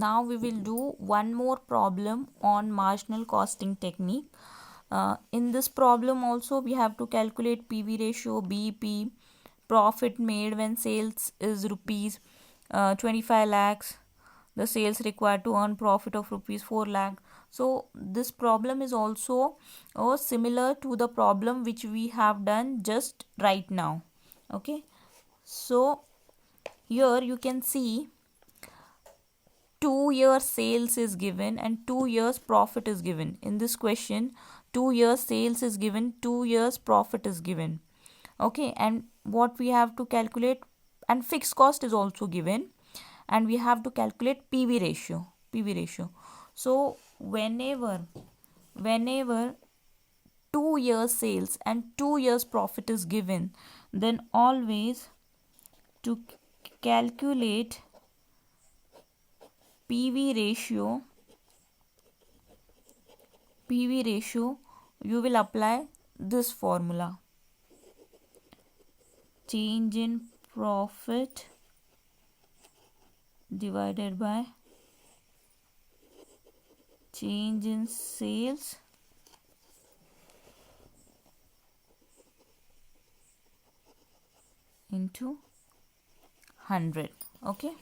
Now we will do one more problem on marginal costing technique. In this problem also we have to calculate PV ratio, BP, profit made when sales is rupees 25 lakhs, the sales required to earn profit of rupees 4 lakh. So this problem is also similar to the problem which we have done just right now. Okay, so here you can see 2 years sales is given and 2 years profit is given. In this question 2 years sales is given, 2 years profit is given. Okay, and what we have to calculate, and fixed cost is also given, and we have to calculate PV ratio. So whenever 2 years sales and 2 years profit is given, then always to calculate PV ratio, you will apply this formula: change in profit divided by change in sales into 100. Okay,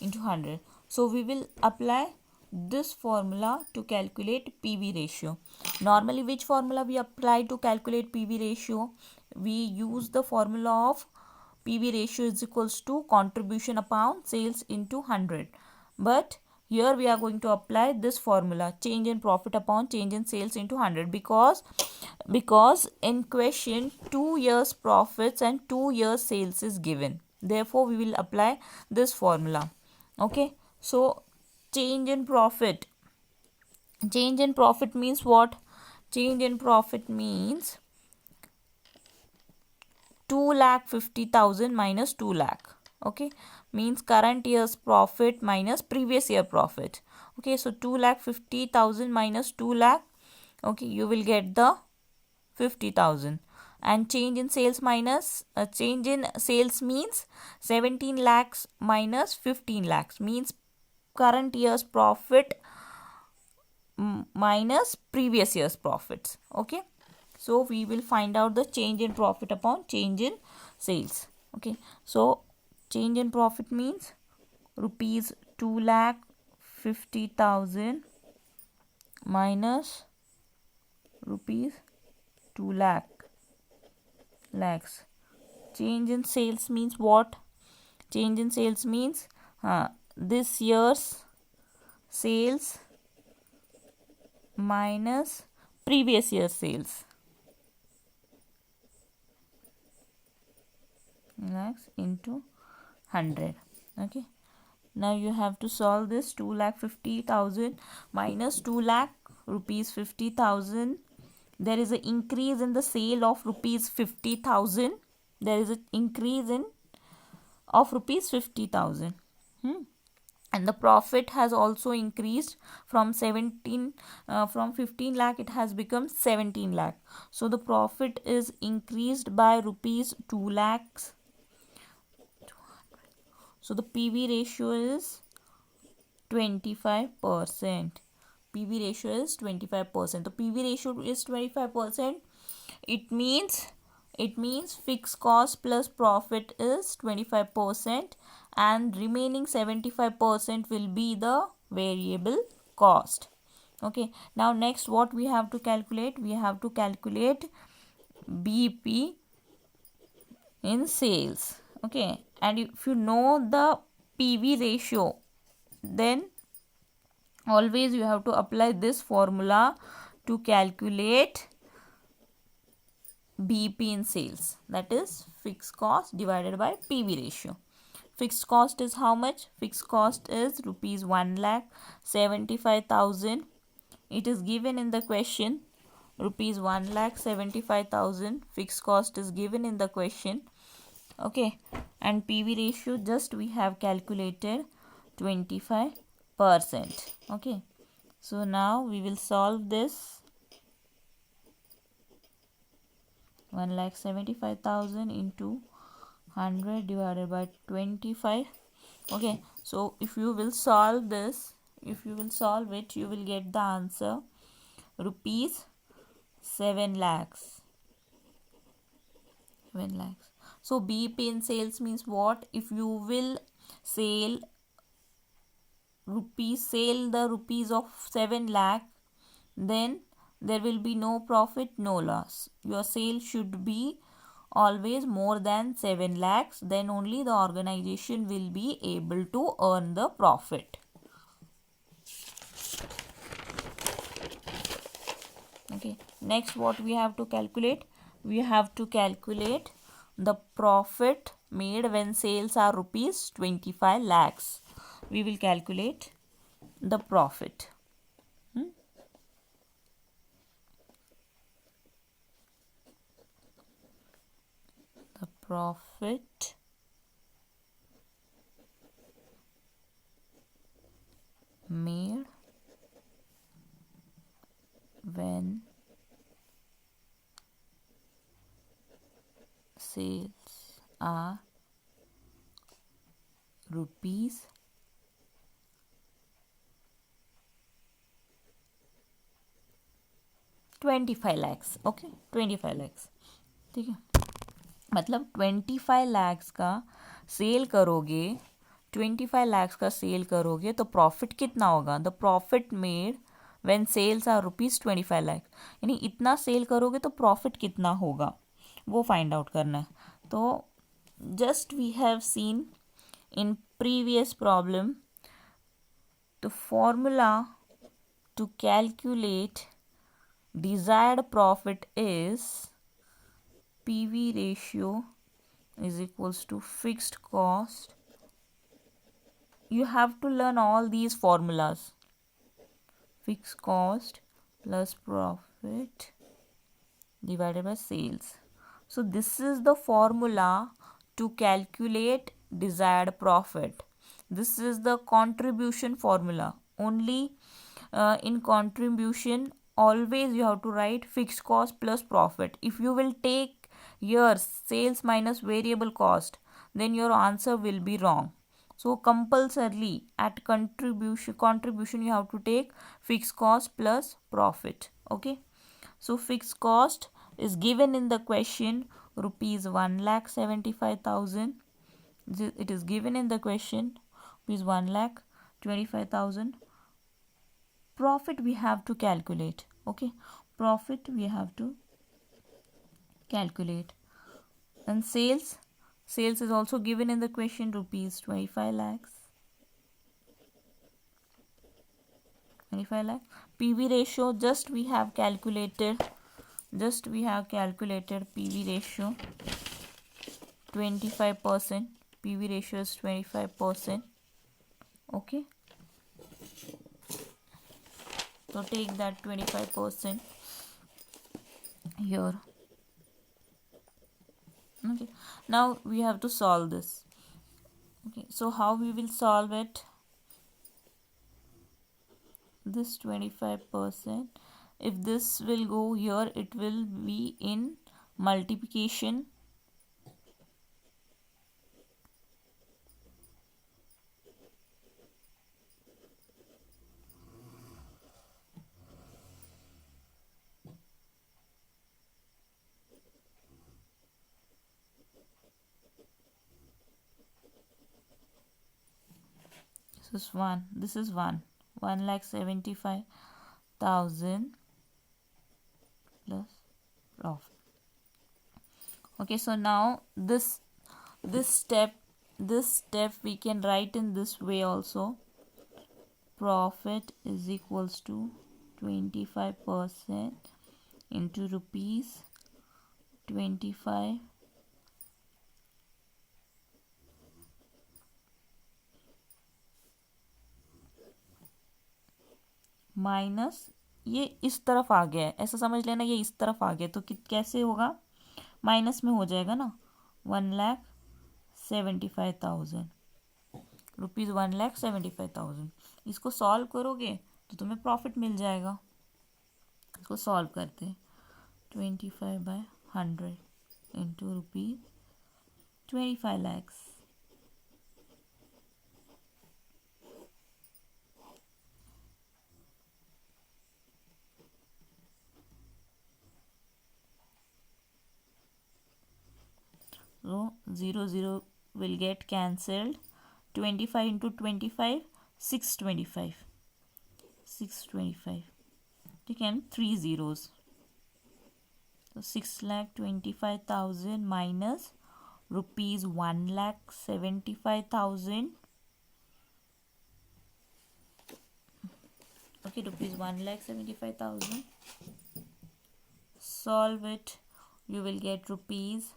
into 100. So we will apply this formula to calculate PV ratio. Normally which formula we apply to calculate PV ratio? We use the formula of PV ratio is equals to contribution upon sales into 100. But here we are going to apply this formula, change in profit upon change in sales into 100, because in question 2 years profits and 2 years sales is given. Therefore we will apply this formula. Okay, so change in profit means what? Change in profit means 2,50,000 minus 2 lakh. Okay, means current year's profit minus previous year profit. Okay, so 2,50,000 minus 2 lakh. Okay, you will get the 50,000. And change in sales means 17 lakhs minus 15 lakhs, means current year's profit minus previous year's profits. Okay, so we will find out the change in profit upon change in sales. Okay, so change in profit means rupees 2,50,000 minus rupees 2 lakhs. Change in sales means what? Change in sales means this year's sales minus previous year's sales. Lakhs into 100. Okay, now you have to solve this. 2,50,000 minus 2 lakh, rupees 50,000. There is an increase in the sale of rupees 50,000. There is an increase in of rupees 50,000. And the profit has also increased from 15 lakh it has become 17 lakh. So the profit is increased by rupees 2 lakhs. So the PV ratio is 25%. PV ratio is 25%. The PV ratio is 25%. It means fixed cost plus profit is 25%, and remaining 75% will be the variable cost. Okay, now next what we have to calculate? We have to calculate BP in sales. Okay, and if you know the PV ratio, then always you have to apply this formula to calculate BP in sales, that is fixed cost divided by PV ratio. Fixed cost is how much? Fixed cost is rupees 1,75,000. It is given in the question, rupees 1,75,000 fixed cost is given in the question. Okay, and PV ratio just we have calculated 25%. Okay, so now we will solve this. 1,75,000 into 100 divided by 25. Okay, so if you will solve this, if you will solve it, you will get the answer rupees 7 lakhs. 7 lakhs. So BEP in sales means what? If you will sell the rupees of 7 lakh, then there will be no profit, no loss. Your sale should be always more than 7 lakhs, then only the organization will be able to earn the profit. Okay, next what we have to calculate? We have to calculate the profit made when sales are rupees 25 lakhs. We will calculate the profit. The profit made when sales are rupees 25 lakhs. Okay 25 lakhs. ठीक है, मतलब 25 lakhs का cell करोगे, 25 lakhs का cell करोगे तो profit कितना होगा? The profit made when sales are rupees 25 lakh, यानी इतना सेल करोगे तो प्रॉफिट कितना होगा वो फाइंड आउट करना है. तो just we have seen in previous problem the formula to calculate desired profit is PV ratio is equals to fixed cost. You have to learn all these formulas. Fixed cost plus profit divided by sales. So this is the formula to calculate desired profit. This is the contribution formula. Only in contribution always you have to write fixed cost plus profit. If you will take here sales minus variable cost, then your answer will be wrong. So compulsorily at contribution you have to take fixed cost plus profit. Okay, so fixed cost is given in the question rupees 1,75,000. It is given in the question rupees 1,25,000. Profit we have to calculate. Okay, profit we have to calculate. And sales is also given in the question rupees 25 lakhs. 25 lakh. PV ratio just we have calculated PV ratio 25%. PV ratio is 25%. Okay, so take that 25% here. Okay, now we have to solve this. Okay, so how we will solve it? This 25%, if this will go here, it will be in multiplication. This is 1,75,000 plus profit. Okay, so now this step we can write in this way also. Profit is equals to 25% into rupees 25 minus ये इस तरफ आ गया है, ऐसा समझ लेना, ये इस तरफ आ गया तो कैसे होगा? माइनस में हो जाएगा ना. 1,75,000 रुपीज़, 1,75,000. इसको सॉल्व करोगे तो तुम्हें प्रॉफिट मिल जाएगा. इसको सॉल्व करते हैं. 25/100 into rupees 25 lakhs. So 0 0 will get cancelled. 25 into 25, 625. 625. Again 3 zeros. So 6,25,000 minus rupees 1,75,000. Okay, rupees 1,75,000. Solve it. You will get rupees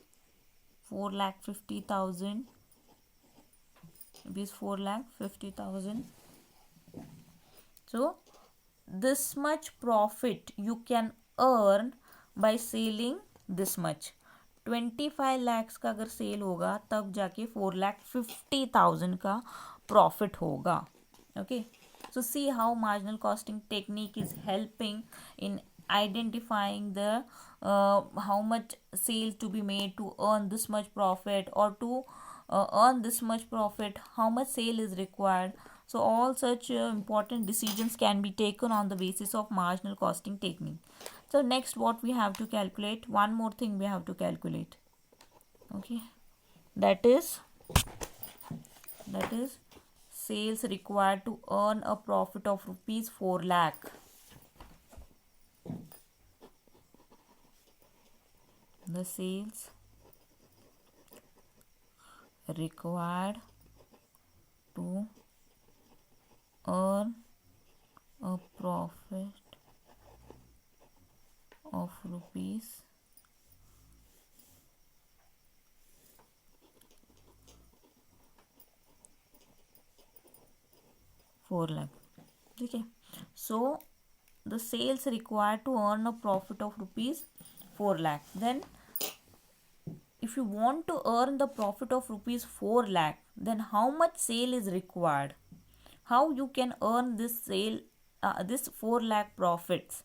4,50,000. Rupees 4,50,000. So this much profit you can earn by selling this much. 25 lakhs का अगर cell होगा तब जाके 4,50,000 का profit होगा. Okay, so see how marginal costing technique is helping in identifying the how much sale to be made to earn this much profit, or to earn this much profit, how much sale is required. So all such important decisions can be taken on the basis of marginal costing technique. So next, what we have to calculate, one more thing we have to calculate. Okay, that is sales required to earn a profit of rupees 4 lakh. The sales required to earn a profit of rupees 4 lakh. Okay, so the sales required to earn a profit of rupees 4 lakh. Then if you want to earn the profit of rupees 4 lakh, then how much sale is required? How you can earn this sale, this 4 lakh profits,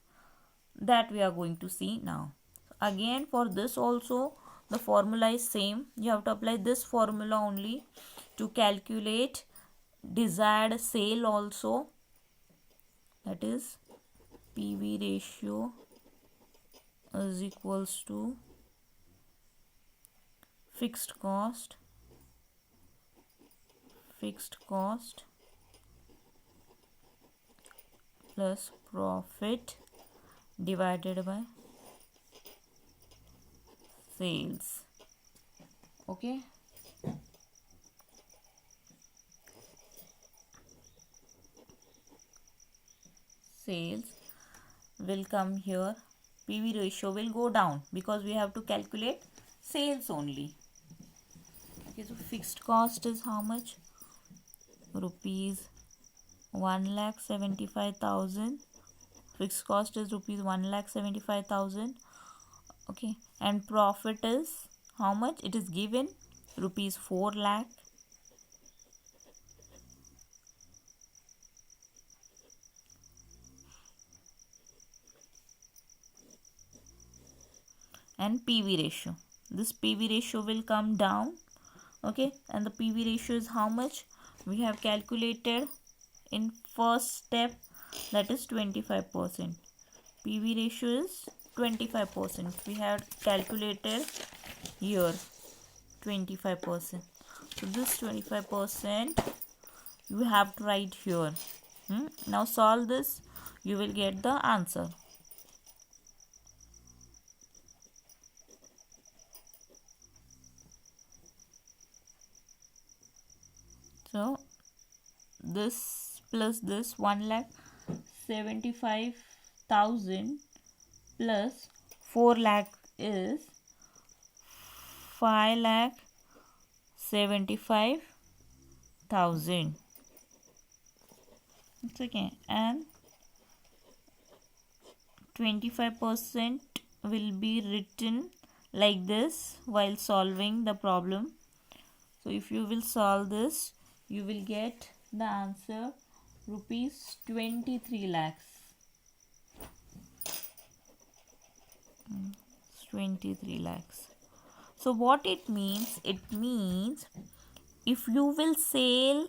that we are going to see now. Again, for this also the formula is same. You have to apply this formula only to calculate desired sale also. That is PV ratio is equals to fixed cost plus profit divided by sales. Okay, sales will come here. PV ratio will go down because we have to calculate sales only. Okay, so fixed cost is how much? Rupees 1,75,000. Fixed cost is rupees 1,75,000. Okay, and profit is how much? It is given rupees 4 lakh. And PV ratio. This PV ratio will come down. Okay, and the PV ratio is how much? We have calculated in first step, that is 25%. PV ratio is 25%. We have calculated here 25%. So this 25% you have to write here. Now solve this, you will get the answer. So this plus this 1,75,000 plus 4 lakh is 5,75,000. It's okay, and 25% will be written like this while solving the problem. So if you will solve this, you will get the answer rupees 23 lakhs. 23 lakhs. So what it means? It means if you will sell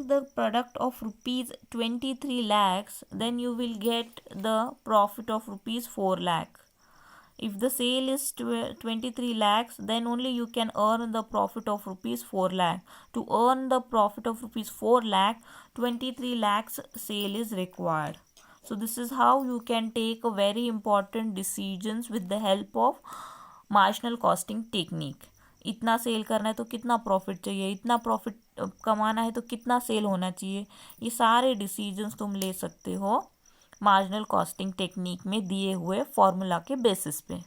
the product of rupees 23 lakhs, then you will get the profit of rupees 4 lakh. if the sale is 23 lakhs, then only you can earn the profit of rupees 4 lakh. To earn the profit of rupees 4 lakh, 23 lakhs sale is required. So this is how you can take a very important decisions with the help of marginal costing technique. इतना cell करना है तो कितना profit चाहिए, इतना profit कमाना है तो कितना सेल होना चाहिए, ये सारे डिसीजंस तुम ले सकते हो मार्जिनल कॉस्टिंग टेक्निक में दिए हुए फॉर्मूला के बेसिस पे.